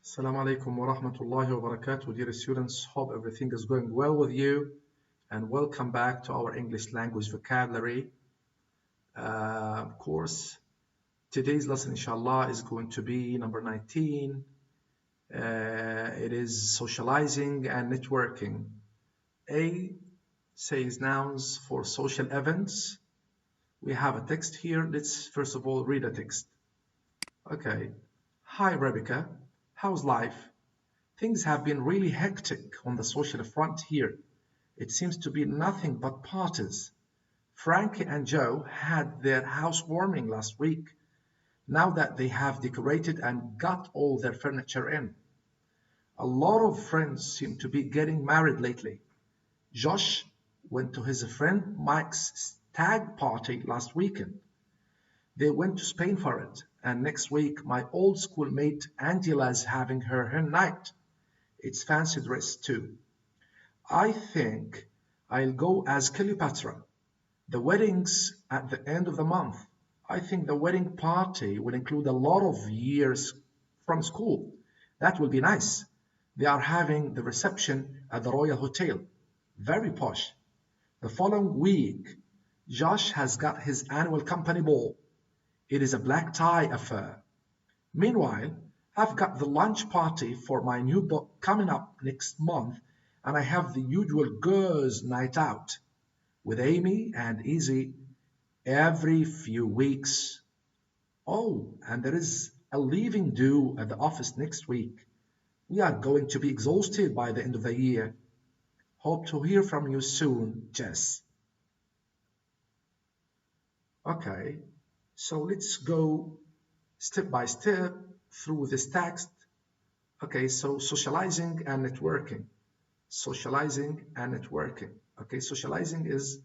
Assalamu alaikum wa rahmatullahi wa barakatuh, dear students. Hope everything is going well with you, and welcome back to our English language vocabulary course. Today's lesson, inshallah, is going to be number 19. It is socializing and networking. A says nouns for social events. We have a text here. Let's first of all read a text. Okay. Hi, Rebecca. How's life? Things have been really hectic on the social front here. It seems to be nothing but parties. Frankie and Joe had their housewarming last week, now that they have decorated and got all their furniture in. A lot of friends seem to be getting married lately. Josh went to his friend Mike's stag party last weekend. They went to Spain for it, and next week my old schoolmate Angela's having her night. It's fancy dress too. I think I'll go as Cleopatra. The wedding's at the end of the month. I think the wedding party will include a lot of years from school. That will be nice. They are having the reception at the Royal Hotel. Very posh. The following week, Josh has got his annual company ball. It is a black tie affair. Meanwhile, I've got the lunch party for my new book coming up next month, and I have the usual girls' night out with Amy and Izzy every few weeks. Oh, and there is a leaving due at the office next week. We are going to be exhausted by the end of the year. Hope to hear from you soon, Jess. Okay, so let's go step by step through this text. Okay, so socializing and networking. Socializing and networking. Okay, socializing is,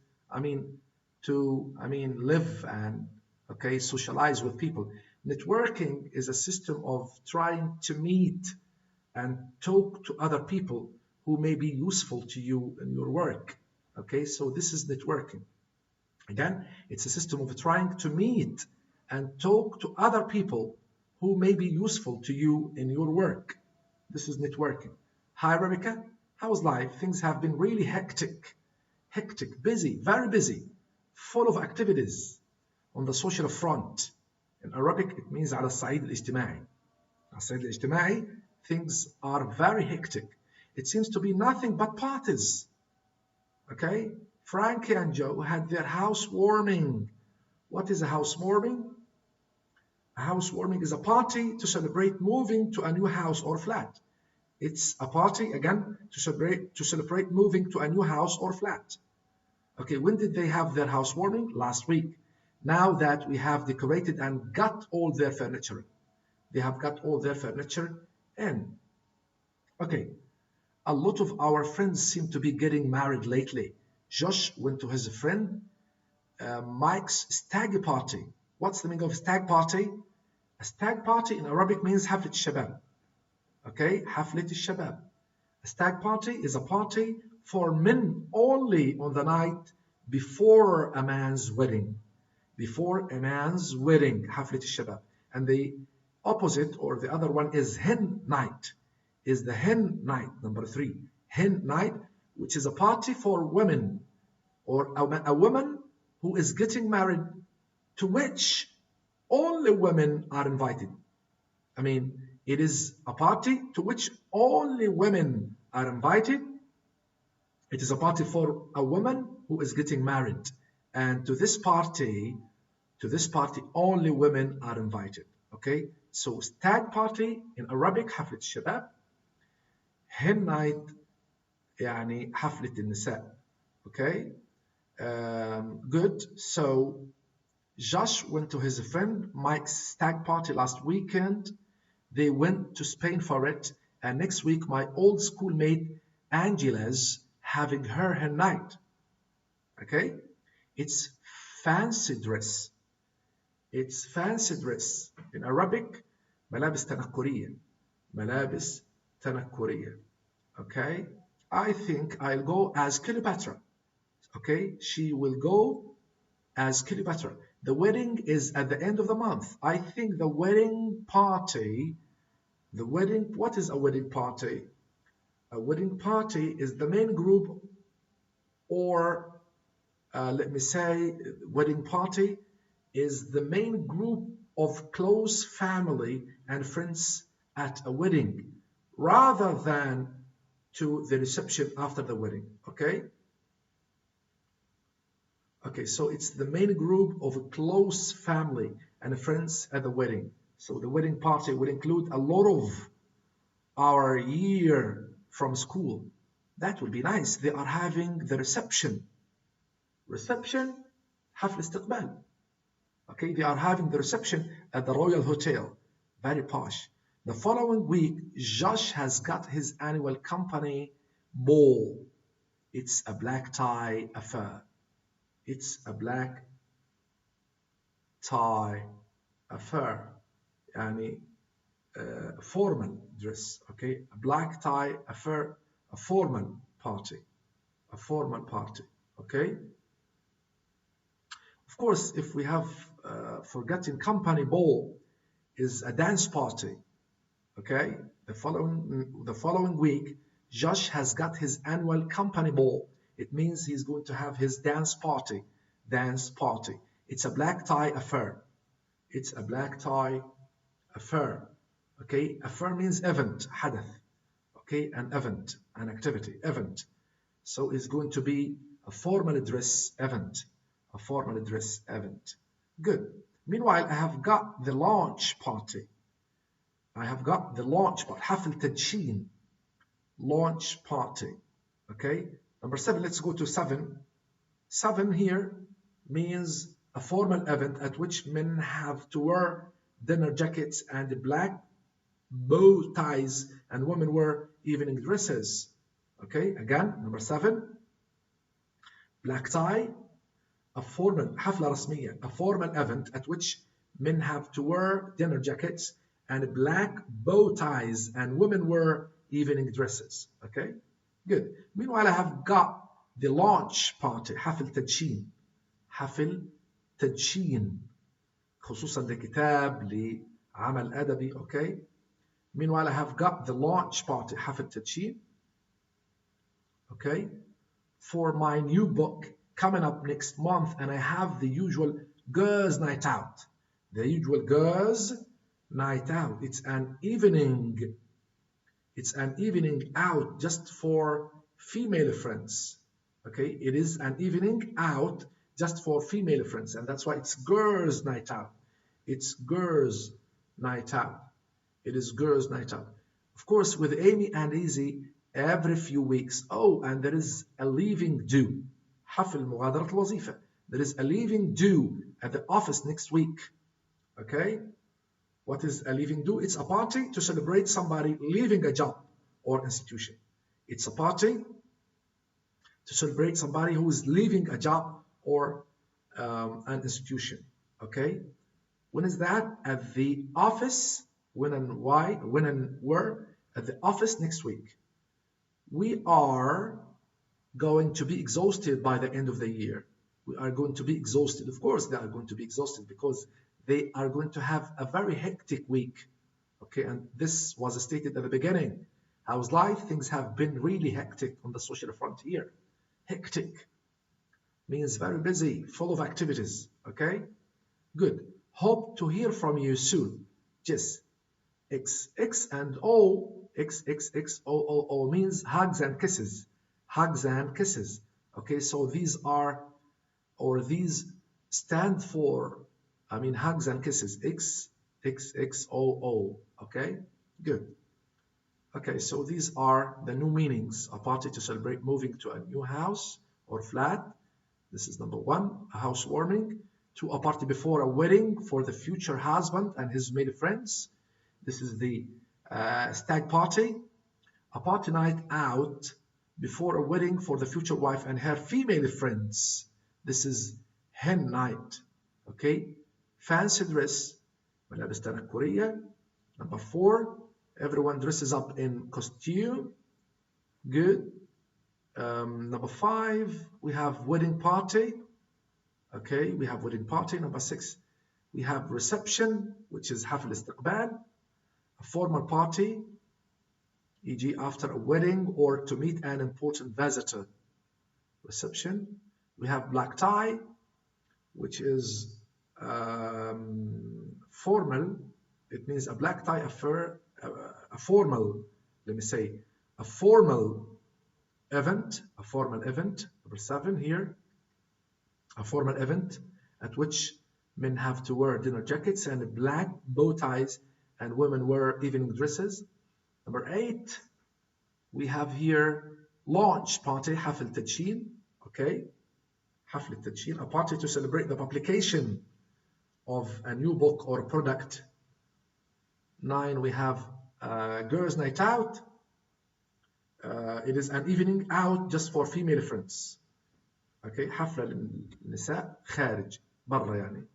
live and, okay, socialize with people. Networking is a system of trying to meet and talk to other people who may be useful to you in your work. Okay, so this is networking. Again, it's a system of trying to meet and talk to other people who may be useful to you in your work. This is networking. Hi, Rebecca. How's life? Things have been really hectic. Hectic, busy, very busy, full of activities on the social front. In Arabic, it means على الصعيد الاجتماعي. على الصعيد الاجتماعي, things are very hectic. It seems to be nothing but parties. Okay? Frankie and Joe had their housewarming. What is a housewarming? A housewarming is a party to celebrate moving to a new house or flat. It's a party, again, to celebrate moving to a new house or flat. Okay, when did they have their housewarming? Last week. Now that we have decorated and got all their furniture. They have got all their furniture in. Okay, a lot of our friends seem to be getting married lately. Josh went to his friend Mike's stag party. What's the meaning of stag party? A stag party in Arabic means حفلة الشباب. Okay, حفلة الشباب. A stag party is a party for men only on the night before a man's wedding. Before a man's wedding, حفلة الشباب. And the opposite or the other one is hen night. Is the hen night, number 3. Hen night, which is a party for women or a woman who is getting married, to which only women are invited. It is a party to which only women are invited. It is a party for a woman who is getting married. And to this party, only women are invited. Okay, so stag party in Arabic, حفلة الشباب. hen night, يعني حفلة النساء. Okay, good. So Josh went to his friend Mike's stag party last weekend. They went to Spain for it, and next week my old schoolmate Angela's having her night. Okay, it's fancy dress. It's fancy dress. In Arabic, ملابس تنكرية. ملابس تنكرية. Okay, I think I'll go as Cleopatra. Okay, she will go as Cleopatra. The wedding is at the end of the month. I think the wedding party The wedding, what is a wedding party? A wedding party is the main group, or let me say, wedding party is the main group of close family and friends at a wedding rather than to the reception after the wedding. Okay? Okay, so it's the main group of a close family and friends at the wedding. So the wedding party would include a lot of our year from school. That would be nice. They are having the reception. Reception, حفل استقبال. Okay, they are having the reception at the Royal Hotel. Very posh. The following week, Josh has got his annual company ball. It's a black tie affair. It's a black tie affair. يعني formal dress. Okay, a black tie affair, a formal party. A formal party. Okay. Of course, if we have forgotten company ball is a dance party. Okay, the following week, Josh has got his annual company ball. It means he's going to have his dance party. Dance party. It's a black tie affair. It's a black tie affair. Okay, affair means event, حدث. Okay, an event, an activity, event. So it's going to be a formal dress event. A formal dress event. Good. Meanwhile, I have got the launch party. I have got the launch party. حفل تدشين. Launch party. Okay. Number 7, let's go to 7. 7 here means a formal event at which men have to wear dinner jackets and black bow ties and women wear evening dresses. Okay, again, number 7, black tie, a formal حفلة رسمية, a formal event at which men have to wear dinner jackets and black bow ties and women wear evening dresses. Okay, good. Meanwhile, I have got the launch party, حفل تدشين. حفل تدشين خصوصا لكتاب لعمل أدبي. Okay. Meanwhile, I have got the launch party, حفل تدشين. Okay, for my new book coming up next month, and I have the usual girls' night out. The usual girls' night out. It's an evening out just for female friends. Okay, it is an evening out just for female friends, and that's why it's girls' night out. It's girls' night out. It is girls' night out. Of course, with Amy and Easy, every few weeks. Oh, and there is a leaving due. حفل مغادرة الوظيفة. There is a leaving due at the office next week. Okay? What is a leaving due? It's a party to celebrate somebody leaving a job or institution. It's a party to celebrate somebody who is leaving a job or an institution. Okay? When is that? At the office. When and why? When and where? At the office next week. We are going to be exhausted by the end of the year. We are going to be exhausted. Of course, they are going to be exhausted because they are going to have a very hectic week. Okay, and this was stated at the beginning. How's life? Things have been really hectic on the social frontier. Hectic means very busy, full of activities. Okay, good. Hope to hear from you soon. Yes. X, X and O, X, X, X, O, O, O means hugs and kisses. Hugs and kisses. Okay, so these are, or these stand for, hugs and kisses. X, X, X, O, O. Okay, good. Okay, so these are the new meanings. A party to celebrate moving to a new house or flat. This is number 1, a housewarming. 2, a party before a wedding for the future husband and his male friends. This is the stag party, a party night out before a wedding for the future wife and her female friends. This is hen night. Okay, fancy dress, ملابس تنكرية. Number 4, everyone dresses up in costume. Good. Number 5, we have wedding party. Okay, we have wedding party. Number 6, we have reception, which is حفل استقبال. A formal party, e.g. after a wedding or to meet an important visitor. Reception. We have black tie, which is formal. It means a black tie affair, a formal, let me say, a formal event, number 7 here, a formal event at which men have to wear dinner jackets and black bow ties and women wear evening dresses. Number 8, we have here launch party, حفل تدشين, okay? حفل التدشين, a party to celebrate the publication of a new book or product. 9, we have girls' night out. It is an evening out just for female friends. Okay, حفلة للنساء خارج برا يعني.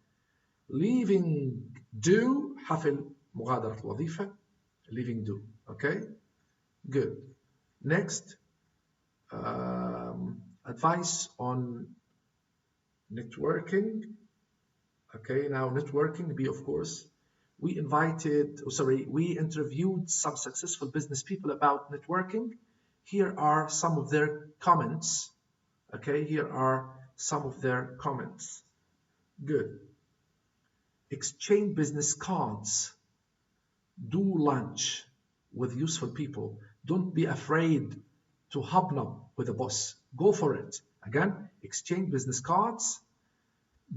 Leaving do, حفل مغادرة الوظيفة. Leaving do. Okay, good. Next, advice on networking. Okay, now networking, B of course. We interviewed some successful business people about networking. Here are some of their comments. Okay, here are some of their comments. Good. Exchange business cards. Do lunch with useful people. Don't be afraid to hobnob with a boss. Go for it. Again, exchange business cards.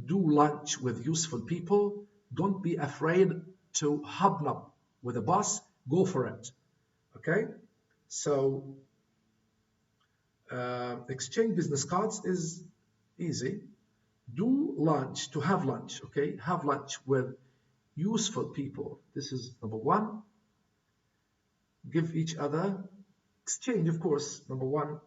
Do lunch with useful people. Don't be afraid to hobnob with a boss. Go for it. Okay? So, exchange business cards is easy. Do lunch, to have lunch, okay? Have lunch with useful people. This is number 1. Give each other, exchange, of course, number 1.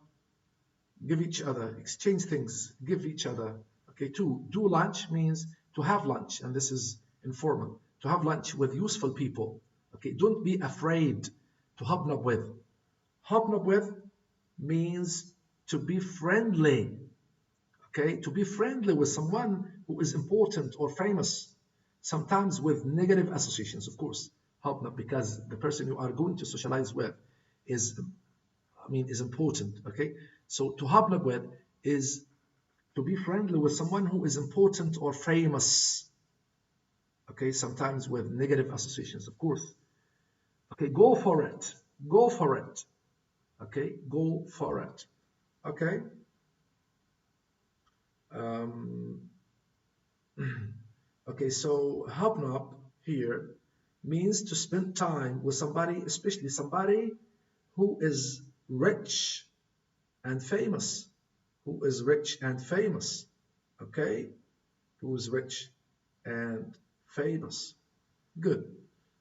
Give each other, exchange things, give each other. Okay, 2, do lunch means to have lunch, and this is informal. To have lunch with useful people. Okay, don't be afraid to hobnob with. Hobnob with means to be friendly. Okay, to be friendly with someone who is important or famous, sometimes with negative associations, of course. Hobnob, because the person you are going to socialize with is important. Okay, so to hobnob with is to be friendly with someone who is important or famous. Okay, sometimes with negative associations, of course. Okay, go for it. Go for it. Okay, go for it. Okay. Okay, so hobnob here means to spend time with somebody, especially somebody who is rich and famous. Who is rich and famous. Okay, who is rich and famous. Good.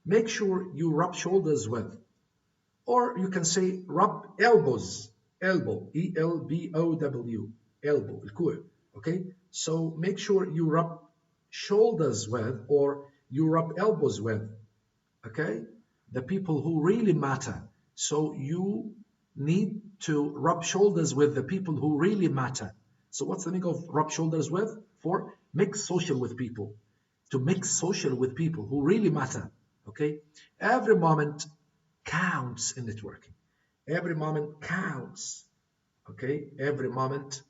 Make sure you rub shoulders with, or you can say rub elbows. Elbow, E-L-B-O-W, elbow, الكوع. Okay, so make sure you rub shoulders with, or you rub elbows with, okay, the people who really matter. So you need to rub shoulders with the people who really matter. So what's the meaning of rub shoulders with? For mix social with people. To mix social with people who really matter. Okay, every moment counts in networking. Every moment counts. Okay, every moment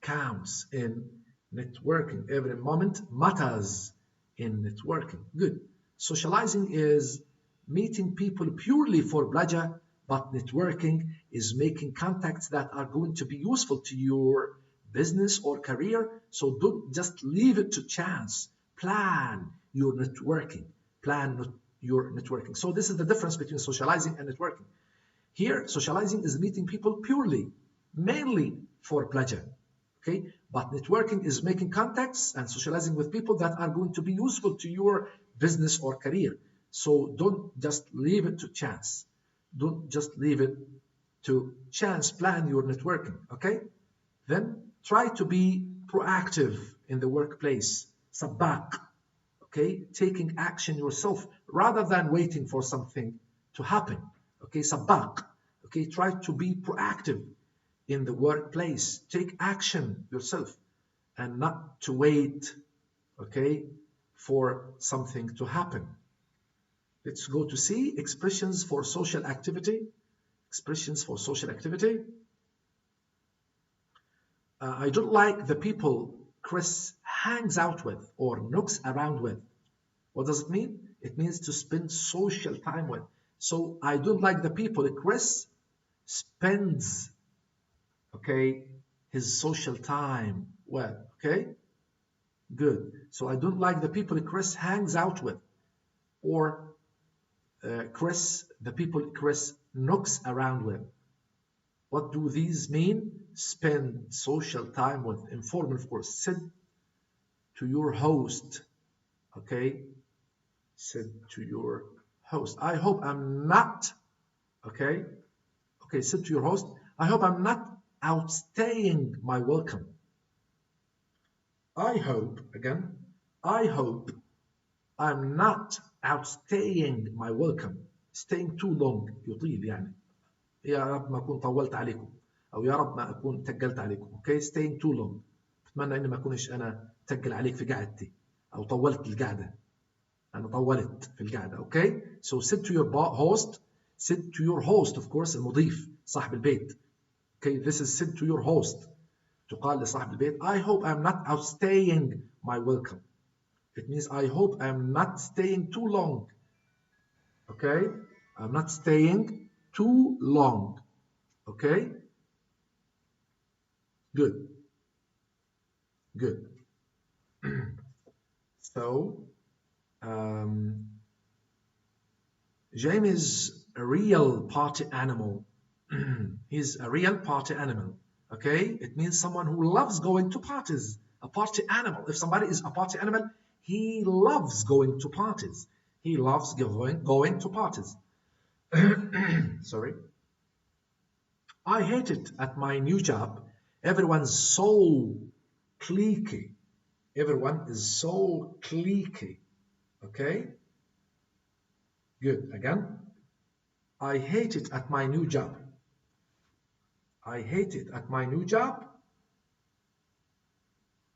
counts in networking. Every moment matters in networking. Good. Socializing is meeting people purely for pleasure, but networking is making contacts that are going to be useful to your business or career. So don't just leave it to chance. Plan your networking. Plan your networking. So this is the difference between socializing and networking. Here, socializing is meeting people purely, mainly for pleasure. Okay, but networking is making contacts and socializing with people that are going to be useful to your business or career. So don't just leave it to chance. Don't just leave it to chance. Plan your networking. Okay, then try to be proactive in the workplace. Sabak. Okay, taking action yourself rather than waiting for something to happen. Okay, sabak. Okay, try to be proactive in the workplace. Take action yourself and not to wait, okay, for something to happen. Let's go to C, expressions for social activity. Expressions for social activity. I don't like the people Chris hangs out with or knocks around with. What does it mean? It means to spend social time with. So I don't like the people Chris spends, okay, his social time with, okay? Good. So I don't like the people Chris hangs out with, or the people Chris knocks around with. What do these mean? Spend social time with. Informal, of course. Sit to your host, okay? Sit to your host. I hope I'm not, okay? Okay, sit to your host. I hope I'm not outstaying my welcome. I hope, again, I hope I'm not outstaying my welcome. Staying too long, يطيل يعني. يا رب ما أكون طولت عليكم أو يا رب ما أكون تقلت عليكم. Okay, staying too long. بتمنى إني ما أكونش أنا تقل عليك في قعدتي أو طولت القعدة. أنا طولت في القعدة. Okay, so sit to your host. Sit to your host, of course, المضيف صاحب البيت. Okay, this is sit to your host. تقال لصاحب البيت. I hope I'm not outstaying my welcome. It means I hope I'm not staying too long. Okay, I'm not staying too long. Okay, good, good. So, Jamie is a real party animal. He's a real party animal. Okay, it means someone who loves going to parties. A party animal. If somebody is a party animal, he loves going to parties. He loves going to parties. Sorry. I hate it at my new job. Everyone's so cliquey. Everyone is so cliquey. Okay? Good. Again. I hate it at my new job. I hate it at my new job.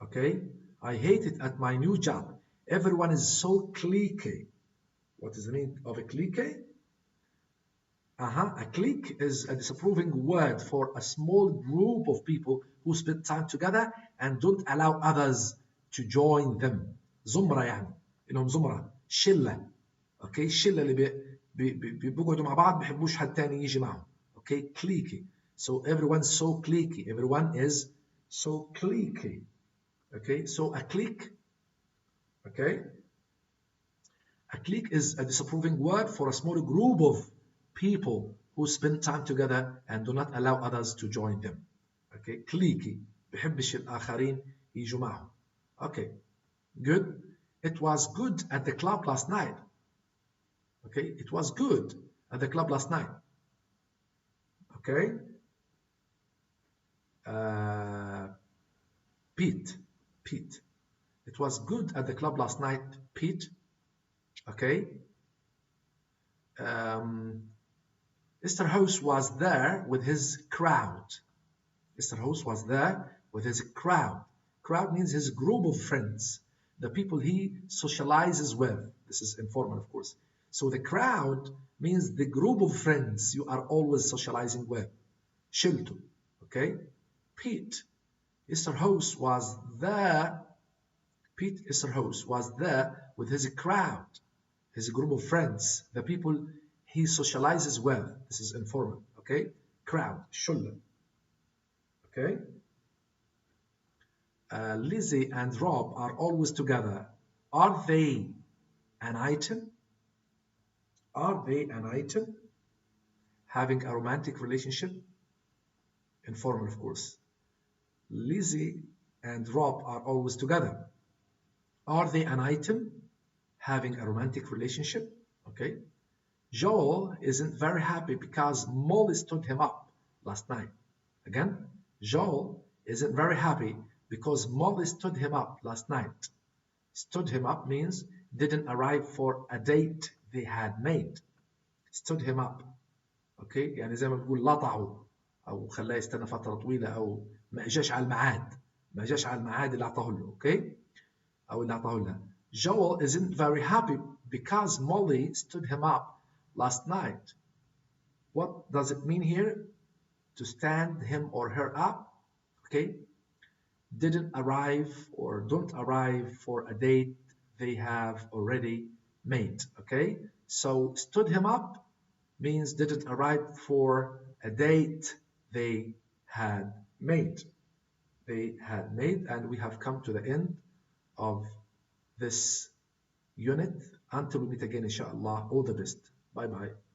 Okay? I hate it at my new job. Everyone is so cliquey. What is the meaning of a cliquey? A clique is a disapproving word for a small group of people who spend time together and don't allow others to join them. زمرة يعني إنهم زمرة شلة. Okay, الشلة اللي بيقعدوا مع بعض بيحبوش حد تاني يجي معهم. Okay, cliquey. So everyone's so cliquey. Everyone is so cliquey. Okay, so a clique. Okay, a clique is a disapproving word for a small group of people who spend time together and do not allow others to join them. Okay, cliquey. بحبش الآخرين يجوا معهم. Okay, good. It was good at the club last night. Okay, it was good at the club last night. Okay. Pete. It was good at the club last night, Pete. Okay. Mr. House was there with his crowd. Mr. House was there with his crowd. Crowd means his group of friends, the people he socializes with. This is informal, of course. So the crowd means the group of friends you are always socializing with. شلته. Okay. Pete Esterhaus was there. Pete Esterhaus was there with his crowd, his group of friends, the people he socializes with. This is informal, okay? Crowd, شلة. Okay? Lizzie and Rob are always together. Are they an item? Are they an item? Having a romantic relationship? Informal, of course. Lizzie and Rob are always together. Are they an item? Having a romantic relationship? Okay. Joel isn't very happy because Molly stood him up last night. Again, Joel isn't very happy because Molly stood him up last night. Stood him up means didn't arrive for a date they had made. Stood him up. Okay, يعني زي ما بنقول لطعه أو خلاه يستنى فترة طويلة أو ما اجاش على الميعاد. ما اجاش على الميعاد اللي أعطاه له. Okay, أو اللي أعطاه لها. Joel isn't very happy because Molly stood him up last night. What does it mean here? To stand him or her up, okay? Didn't arrive or don't arrive for a date they have already made, okay? So stood him up means didn't arrive for a date they had made. They had made, and we have come to the end of this unit. Until we meet again, inshallah, all the best. Bye bye.